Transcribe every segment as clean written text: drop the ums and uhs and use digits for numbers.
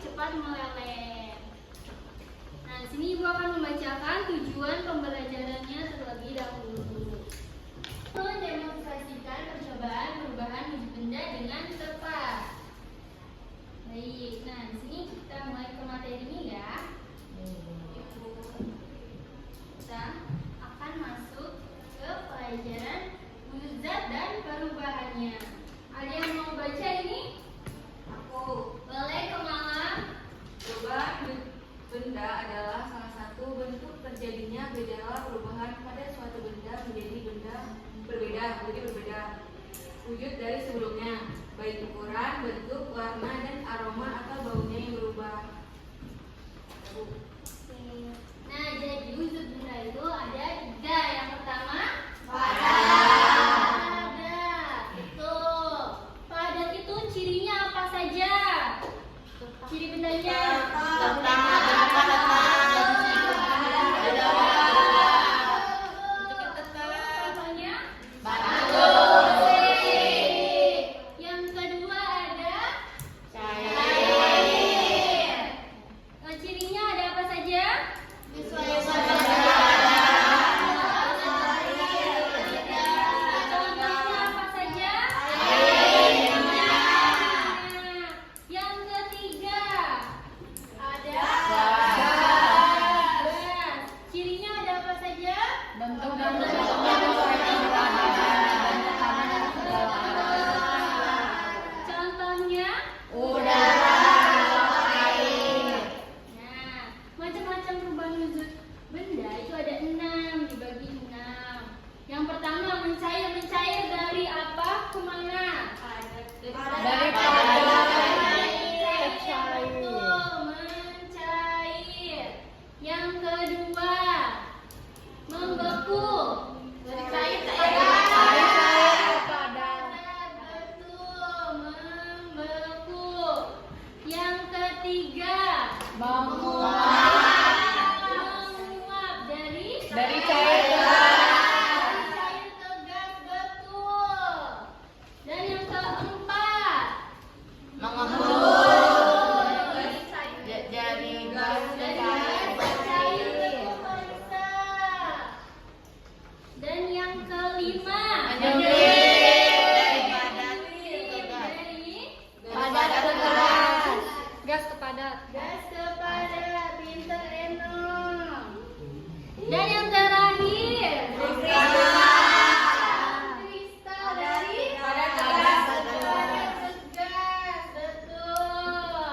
cepat meleleh. Nah, di sini Ibu akan membacakan tujuan pembelajarannya terlebih dahulu. Mendemonstrasikan percobaan perubahan wujud benda dengan tepat. Baik, nah di sini kita mulai ke materinya ya. Kita akan masuk ke pelajaran wujud zat dan perubahannya. Ada yang mau baca ini? Aku. Boleh ke Mama. Perubahan benda adalah salah satu bentuk terjadinya gejala perubahan pada suatu benda menjadi berbeda wujud dari sebelumnya, baik ukuran, bentuk, warna, dan aroma atau baunya yang berubah. Nah, jadi wujud benda itu ada 3. Yang pertama, padat. Betul. Padat itu cirinya apa saja? Ciri bendanya? Yang kedua ada cair. Cirinya ada apa saja? Contohnya apa saja? Yang ketiga ada gas. Cirinya ada apa saja? Contohnya Nah, macam-macam perubahan wujud benda itu ada 6, dibagi 6. Yang pertama mencair dari apa kemana? Dari Betul, mencair. Yang kedua membeku. Dari cair ke Betul, membeku. Yang ketiga menguap. Dari cair ke gas, betul. Dan yang keempat dari gas ke cair, betul Marisa. Dan yang kelima dari gas ke padat, pinter Eno. Dan yang terakhir kristal dari padat ke gas, betul.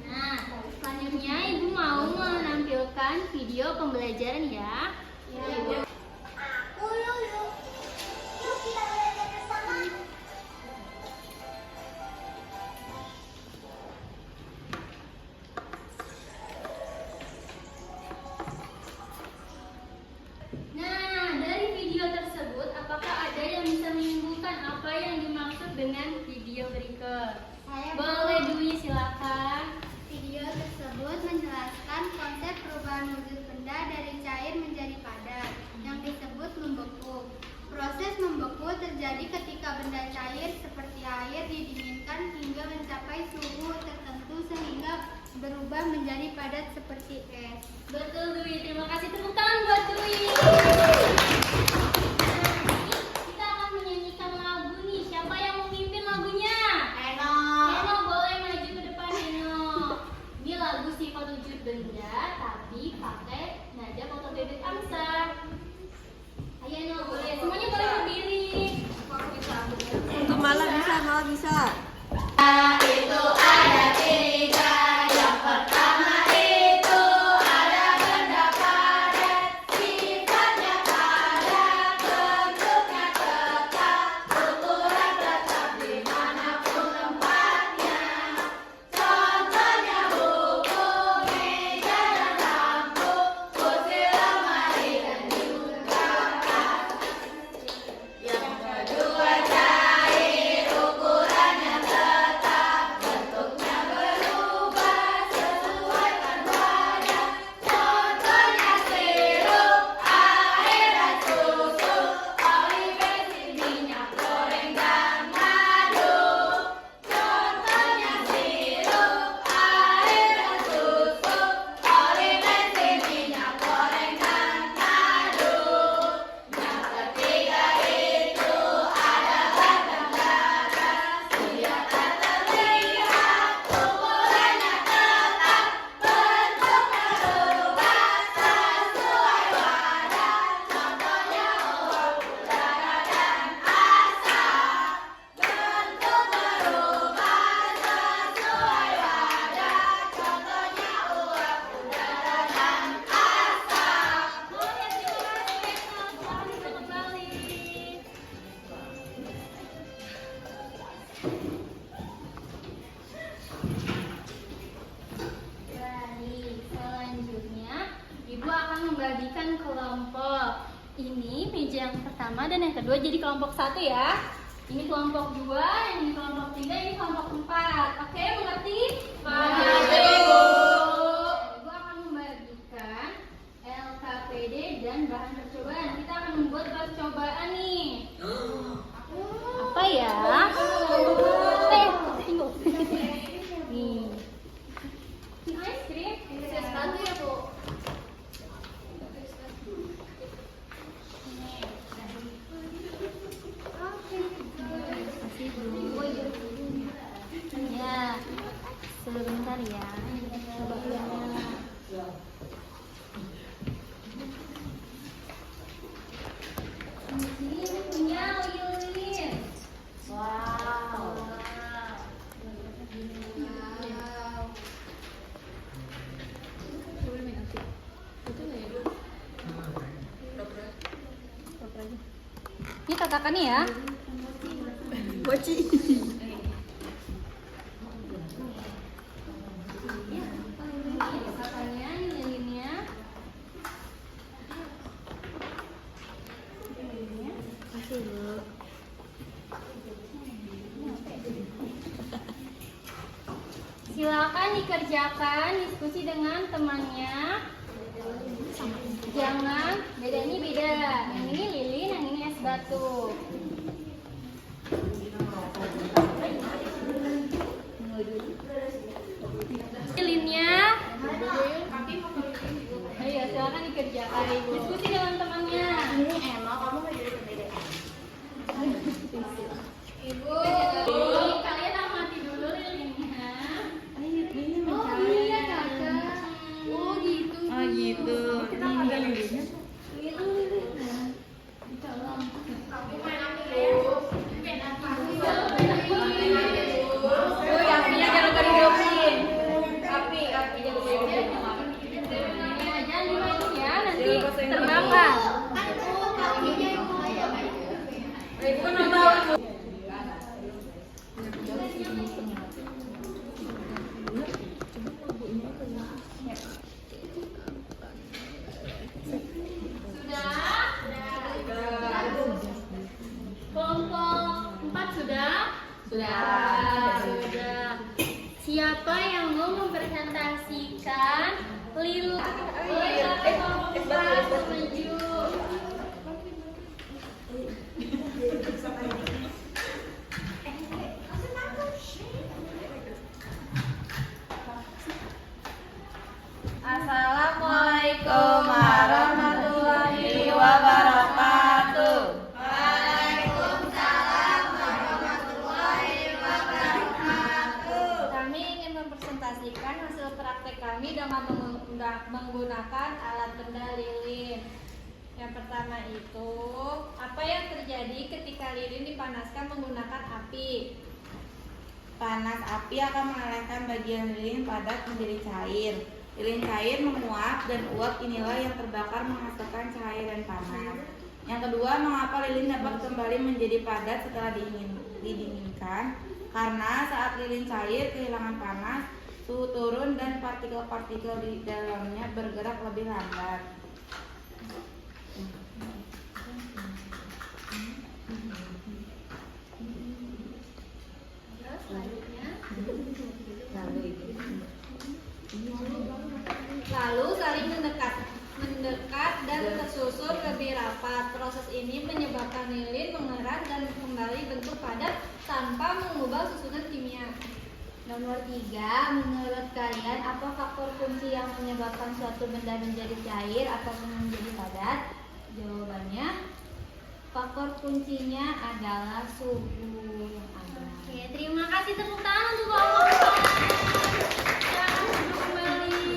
Nah, selanjutnya Ibu mau menampilkan video pembelajaran ya. Aku Lulu. Yuk kita belajar bersama. Nah, dari video tersebut apakah ada yang bisa menyimpulkan apa yang dimaksud dengan video berikut? Boleh Dwi, silakan. Video tersebut menjelaskan konsep perubahan wujud benda dari cair menjadi padat yang disebut membeku. Proses membeku terjadi ketika benda cair seperti air didinginkan hingga mencapai suhu tertentu sehingga berubah menjadi padat seperti es. Betul Dwi, terima kasih, tepuk tangan buat Dwi. Kita akan menyanyikan lagu nih. Siapa yang memimpin lagunya? Eno, boleh maju ke depan Eno. Ini lagu sifat wujud benda tapi pakai nada motor bebek angsa. Ayo Eno, boleh. Semuanya boleh berdiri. Untuk malah bisa. Itu ada 3. Yang pertama itu ada benda padat, sifatnya padat, bentuknya tetap, ukuran tetap dimanapun tempatnya. Contohnya buku, meja dan lampu, kursi, lemari dan juga kas. Yang kedua cair, ukurannya tetap, bentuknya membagikan kelompok. Ini meja yang pertama dan yang kedua jadi kelompok 1 ya. Ini kelompok 2, ini kelompok 3, ini kelompok 4. Oke, mengerti? Mengerti, Bu. Ibu akan membagikan LKPD dan bahan percobaan. Kita akan membuat percobaan nih. Apa ya? Tunggu. Nih. Ini es krim. Saya sepatu ya, Bu. Ya, sebentar ya. Coba lihat. Ini punya lilin. Wow. Ini katakannya ya. Boci. Katanya ini lilinnya. Kasih dulu. Silakan dikerjakan diskusi dengan temannya. Jangan beda, ini beda. Yang ini lilin, yang ini es batu. Lilinnya. Ayo silakan dikerjakan. Diskusi dengan temannya. Ini Emma, kamu mau jadi pembeda. Ibu, kalian amati dulu lilinnya. Oh iya kakak. Oh gitu. Oh gitu. Kita ada lilinnya. Apinya jangan lupa dihidupin. Api jangan lupa dihidupin. Jangan dimainin ya, nanti terbakar. Oh kakinya yang kayak Ibu nggak tahu. Kelompok 4 sudah? Sudah. Siapa yang mau mempresentasikan lilin? Kelompok 4 maju. Assalamualaikum warahmatullahi wabarakatuh. Kami ingin mempresentasikan hasil praktek kami dengan menggunakan alat benda lilin. Yang pertama itu, apa yang terjadi ketika lilin dipanaskan menggunakan api? Panas api akan melelehkan bagian lilin padat menjadi cair. Lilin cair menguap dan uap inilah yang terbakar menghasilkan cahaya dan panas. Yang kedua, mengapa lilin dapat kembali menjadi padat setelah didinginkan? Karena saat lilin cair kehilangan panas, suhu turun dan partikel-partikel di dalamnya bergerak lebih lambat. Lalu saling mendekat dan tersusun lebih rapat. Proses ini menyebabkan lilin mengeras dan kembali bentuk padat tanpa mengubah susunan kimia. Nomor 3, menurut kalian apa faktor kunci yang menyebabkan suatu benda menjadi cair atau menjadi padat? Jawabannya, faktor kuncinya adalah suhu yang ada. Oke, terima kasih, tepuk tangan untuk kelompok.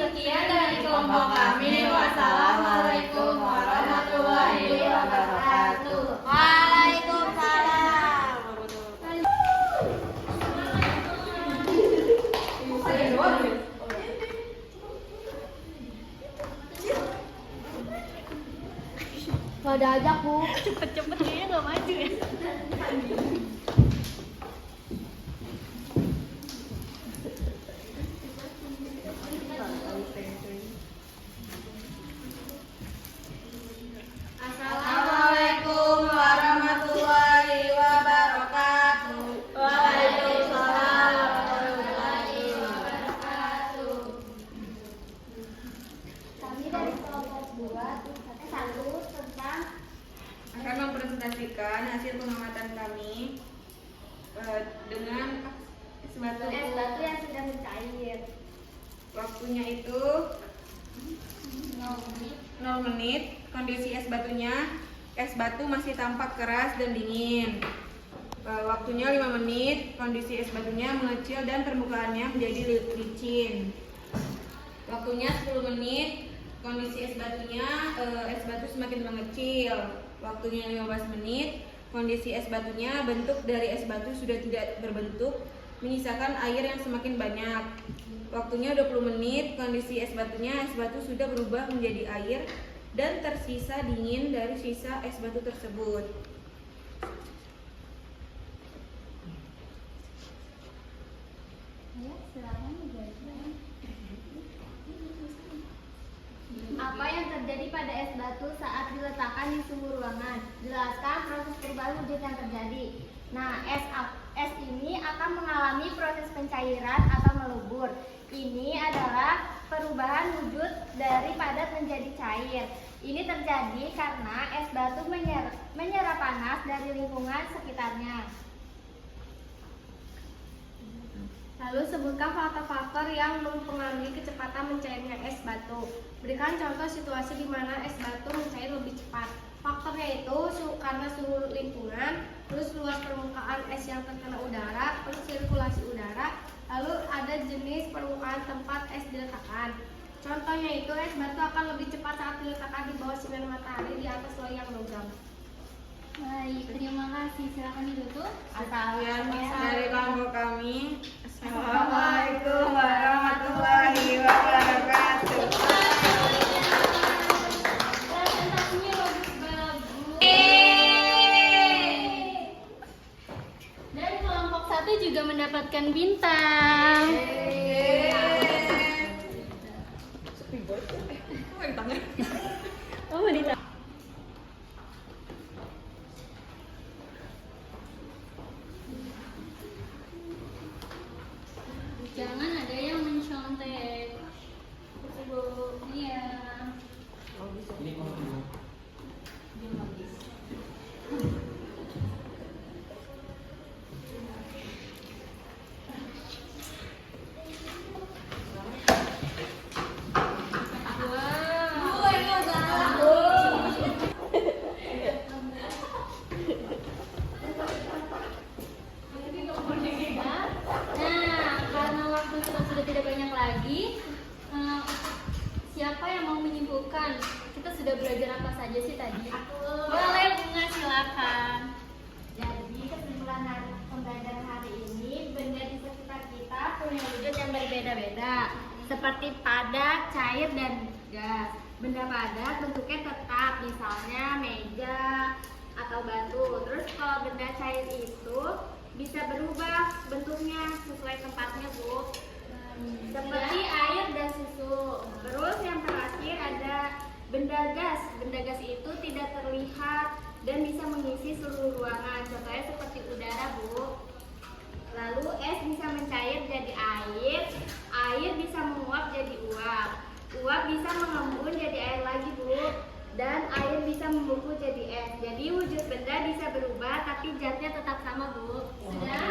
Sekian dari kelompok kami. Wassalamualaikum warahmatullahi wabarakatuh. Waalaikumsalam. Gak ada ajak, Bu. Cepet-cepet dia gak maju ya. Waktunya itu 0 menit. Kondisi es batu masih tampak keras dan dingin. Waktunya 5 menit. Kondisi es batunya mengecil dan permukaannya menjadi licin. Waktunya 10 menit. Kondisi es batu semakin mengecil. Waktunya 15 menit. Kondisi es batunya, bentuk dari es batu sudah tidak berbentuk, menyisakan air yang semakin banyak. Waktunya 20 menit. Kondisi es batu sudah berubah menjadi air dan tersisa dingin dari sisa es batu tersebut. Ya, silakan dijelaskan. Apa yang terjadi pada es batu saat diletakkan di suhu ruangan? Jelaskan proses perubahan wujud yang terjadi. Nah, es ini akan mengalami proses pencairan atau melebur. Ini adalah perubahan wujud dari padat menjadi cair. Ini terjadi karena es batu menyerap panas dari lingkungan sekitarnya. Lalu sebutkan faktor-faktor yang mempengaruhi kecepatan mencairnya es batu. Berikan contoh situasi di mana es batu mencair lebih cepat. Faktornya itu karena suhu lingkungan, terus luas permukaan es yang terkena udara, terus sirkulasi udara, lalu ada jenis permukaan tempat es diletakkan. Contohnya itu es batu akan lebih cepat saat diletakkan di bawah sinar matahari di atas loyang logam. Baik, terima kasih. Silakan ditutup. Sekian dari kelompok kami. Assalamualaikum warahmatullahi wabarakatuh. Presentasinya bagus-bagus. Dan kelompok 1 juga mendapatkan bintang. Oh, wanita. Jangan ada yang mencontek. Iya. Nah, karena waktu kita sudah tidak banyak lagi, siapa yang mau menyimpulkan? Kita sudah belajar apa saja sih tadi? Boleh, Bunga, silakan. Jadi kesimpulan pembelajaran hari ini, benda di sekitar kita punya wujud yang berbeda-beda, seperti padat, cair, dan gas. Benda padat bentuknya tetap, misalnya meja atau batu. Terus kalau benda cair itu bisa berubah bentuknya sesuai tempatnya, Bu. Seperti air dan susu. Terus yang terakhir ada benda gas. Benda gas itu tidak terlihat dan bisa mengisi seluruh ruangan. Contohnya seperti udara, Bu. Lalu es bisa mencair jadi air, air bisa menguap jadi uap, uap bisa mengembun jadi air lagi, Bu. Dan air bisa membeku jadi es. Jadi wujud benda bisa berubah tapi zatnya tetap sama, Bu. Sudah?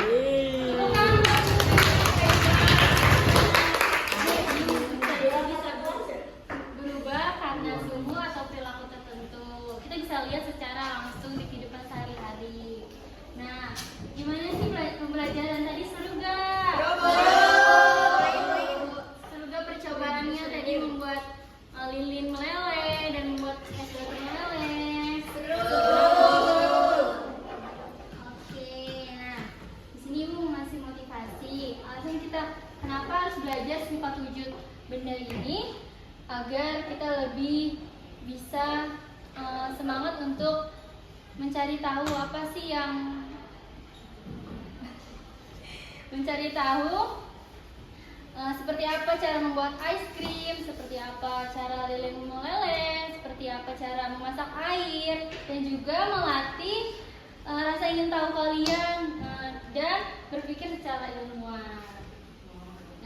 Berubah karena suhu atau perilaku tertentu. Kita bisa lihat secara langsung di kehidupan sehari-hari. Nah, gimana sih pembelajaran tadi, seru gak? Seru gak percobaannya tadi membuat lilin meleleh dan membuat es batu meleleh? Seru. Oke, nah di sini Ibu ngasih motivasi. Alasan kita kenapa harus belajar sifat wujud benda ini agar kita lebih bisa semangat untuk mencari tahu apa sih yang seperti apa cara membuat es krim, seperti apa cara lilin meleleh, seperti apa cara memasak air, dan juga melatih rasa ingin tahu kalian dan berpikir secara ilmuwan.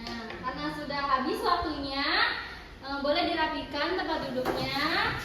Nah, karena sudah habis waktunya, boleh dirapikan tempat duduknya.